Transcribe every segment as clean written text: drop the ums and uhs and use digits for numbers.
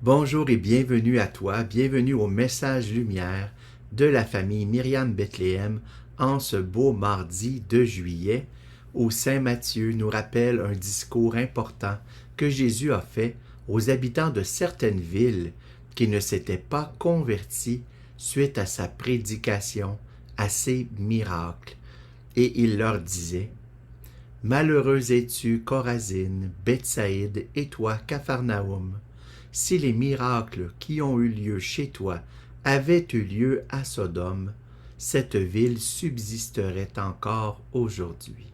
Bonjour et bienvenue à toi, bienvenue au message lumière de la famille Myriam Bethléem en ce beau mardi de juillet où Saint Matthieu nous rappelle un discours important que Jésus a fait aux habitants de certaines villes qui ne s'étaient pas convertis suite à sa prédication, à ses miracles. Et il leur disait: « Malheureuse es-tu, Chorazine, Bethsaïde, et toi, Capharnaüm, si les miracles qui ont eu lieu chez toi avaient eu lieu à Sodome, cette ville subsisterait encore aujourd'hui. »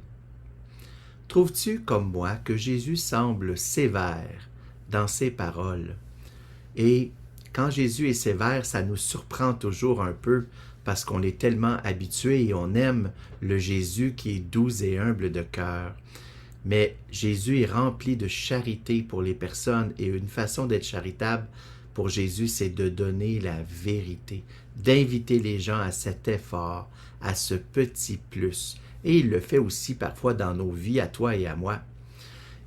Trouves-tu, comme moi, que Jésus semble sévère dans ses paroles? Et quand Jésus est sévère, ça nous surprend toujours un peu parce qu'on est tellement habitué et on aime le Jésus qui est doux et humble de cœur. Mais Jésus est rempli de charité pour les personnes et une façon d'être charitable pour Jésus, c'est de donner la vérité, d'inviter les gens à cet effort, à ce petit plus. Et il le fait aussi parfois dans nos vies, à toi et à moi.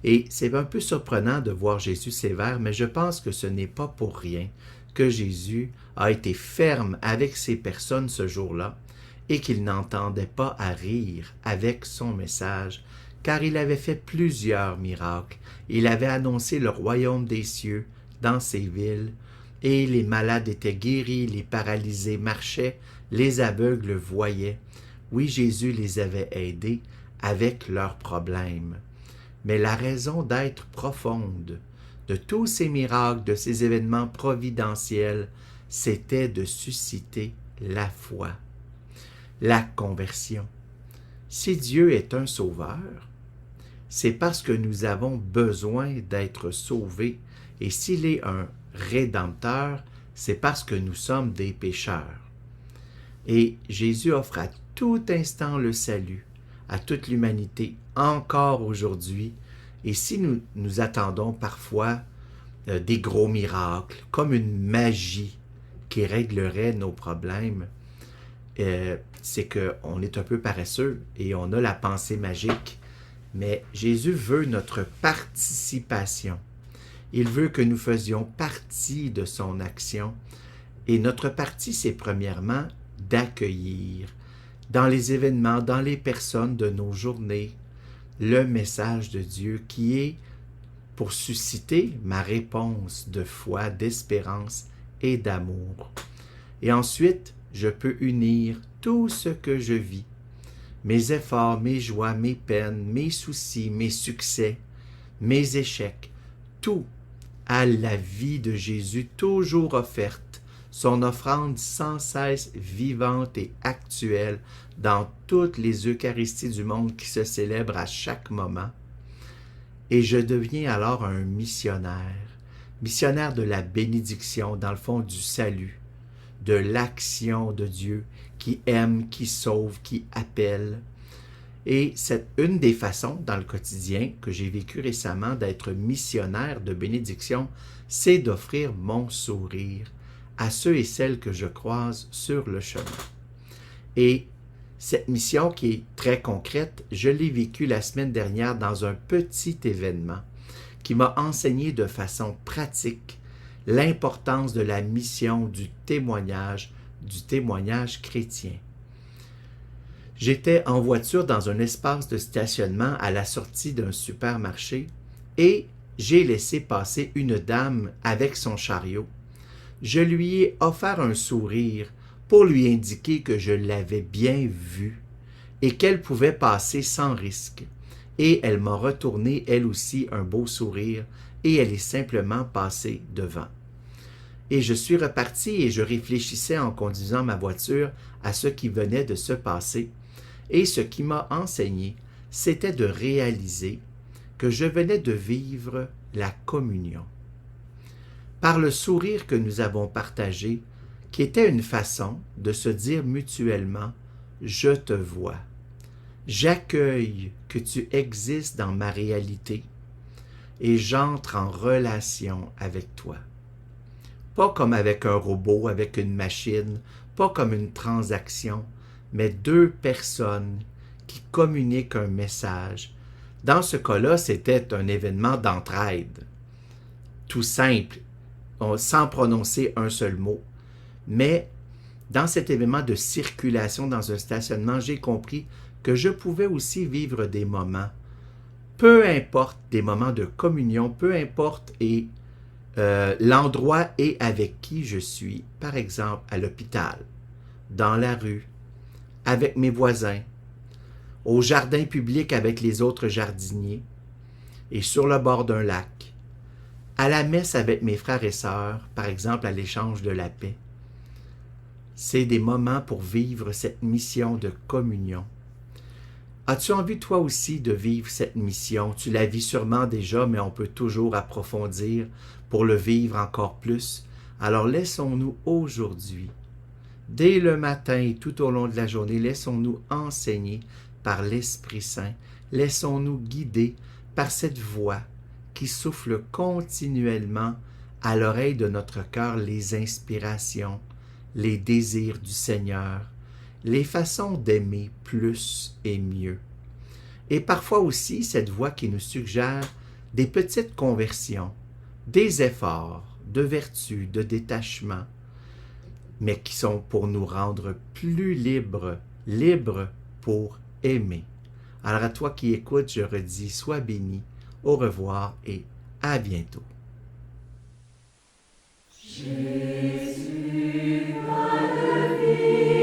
Et c'est un peu surprenant de voir Jésus sévère, mais je pense que ce n'est pas pour rien que Jésus a été ferme avec ces personnes ce jour-là et qu'il n'entendait pas à rire avec son message, car il avait fait plusieurs miracles. Il avait annoncé le royaume des cieux dans ces villes, et les malades étaient guéris, les paralysés marchaient, les aveugles voyaient. Oui, Jésus les avait aidés avec leurs problèmes. Mais la raison d'être profonde de tous ces miracles, de ces événements providentiels, c'était de susciter la foi, la conversion. Si Dieu est un sauveur, c'est parce que nous avons besoin d'être sauvés. Et s'il est un rédempteur, c'est parce que nous sommes des pécheurs. Et Jésus offre à tout instant le salut à toute l'humanité, encore aujourd'hui. Et si nous attendons parfois des gros miracles, comme une magie qui réglerait nos problèmes, c'est qu'on est un peu paresseux et on a la pensée magique. Mais Jésus veut notre participation. Il veut que nous faisions partie de son action. Et notre partie, c'est premièrement d'accueillir dans les événements, dans les personnes de nos journées, le message de Dieu qui est pour susciter ma réponse de foi, d'espérance et d'amour. Et ensuite, je peux unir tout ce que je vis, mes efforts, mes joies, mes peines, mes soucis, mes succès, mes échecs, tout à la vie de Jésus toujours offerte, son offrande sans cesse vivante et actuelle dans toutes les Eucharisties du monde qui se célèbrent à chaque moment. Et je deviens alors un missionnaire de la bénédiction, dans le fond du salut, de l'action de Dieu qui aime, qui sauve, qui appelle. Et c'est une des façons dans le quotidien que j'ai vécu récemment d'être missionnaire de bénédiction, c'est d'offrir mon sourire à ceux et celles que je croise sur le chemin. Et cette mission qui est très concrète, je l'ai vécue la semaine dernière dans un petit événement qui m'a enseigné de façon pratique l'importance de la mission du témoignage chrétien. J'étais en voiture dans un espace de stationnement à la sortie d'un supermarché et j'ai laissé passer une dame avec son chariot. Je lui ai offert un sourire pour lui indiquer que je l'avais bien vue et qu'elle pouvait passer sans risque. Et elle m'a retourné, elle aussi, un beau sourire et elle est simplement passée devant. Et je suis reparti et je réfléchissais en conduisant ma voiture à ce qui venait de se passer. Et ce qui m'a enseigné, c'était de réaliser que je venais de vivre la communion. Par le sourire que nous avons partagé, qui était une façon de se dire mutuellement « Je te vois, j'accueille que tu existes dans ma réalité et j'entre en relation avec toi. » Pas comme avec un robot, avec une machine, pas comme une transaction, mais deux personnes qui communiquent un message. Dans ce cas-là, c'était un événement d'entraide. Tout simple. sans prononcer un seul mot. Mais dans cet événement de circulation dans un stationnement, j'ai compris que je pouvais aussi vivre des moments, peu importe, des moments de communion, peu importe l'endroit et avec qui je suis, par exemple à l'hôpital, dans la rue, avec mes voisins, au jardin public avec les autres jardiniers et sur le bord d'un lac, à la messe avec mes frères et sœurs, par exemple à l'échange de la paix. C'est des moments pour vivre cette mission de communion. As-tu envie toi aussi de vivre cette mission? Tu la vis sûrement déjà, mais on peut toujours approfondir pour le vivre encore plus. Alors laissons-nous aujourd'hui, dès le matin et tout au long de la journée, laissons-nous enseigner par l'Esprit Saint. Laissons-nous guider par cette voix qui souffle continuellement à l'oreille de notre cœur les inspirations, les désirs du Seigneur, les façons d'aimer plus et mieux. Et parfois aussi cette voix qui nous suggère des petites conversions, des efforts de vertu, de détachement, mais qui sont pour nous rendre plus libres, libres pour aimer. Alors à toi qui écoutes, je redis, sois béni, au revoir et à bientôt. Jésus, ma vie.